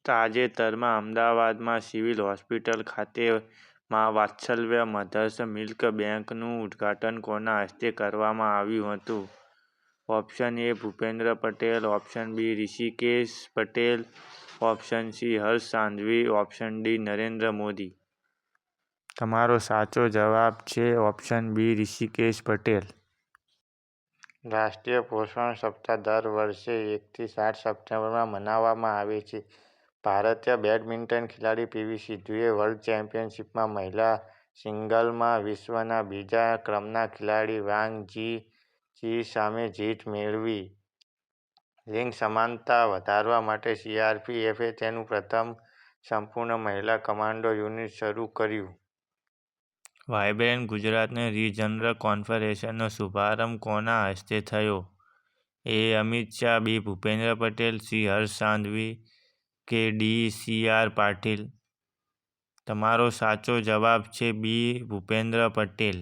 તાજેતરમાં અમદાવાદમાં civil hospital ખાતે મા વાત્સલ્ય મધર્સ મિલ્ક બેંકનું ઉદ્ઘાટન કોના હસ્તે કરવામાં આવ્યું હતું? Option A Bhupendra Patel, option B Rishikesh Patel, option C Harsh Sanghavi, option D Narendra Modi. તમારો સાચો જવાબ છે ઓપ્શન બી ઋષિકેશ પટેલ. રાષ્ટ્રીય પોષણ સપ્તાહ દર વર્ષે 1 થી 7 સપ્ટેમ્બરમાં મનાવવામાં આવે છે. ભારતીય બેડમિન્ટન ખેલાડી પીવી સિંધુએ વર્લ્ડ ચેમ્પિયનશિપમાં મહિલા સિંગલ્સમાં વિશ્વના બીજા ક્રમના ખેલાડી વાંગ ઝી સામે જીત મેળવી. લિંગ સમાનતા વધારવા માટે સીઆરપીએફે તેનું પ્રથમ સંપૂર્ણ મહિલા કમાન્ડો યુનિટ શરૂ કર્યું. વાયબ્રન્ટ ગુજરાત રિજનલ કોન્ફરન્સનો શુભારંભ કોના હસ્તે થયો? એ અમિત શાહ, બી ભૂપેન્દ્ર પટેલ, સી હર્ષ સાંઘવી કે ડી સી.આર. પાટીલ. તમારો સાચો જવાબ છે બી ભૂપેન્દ્ર પટેલ.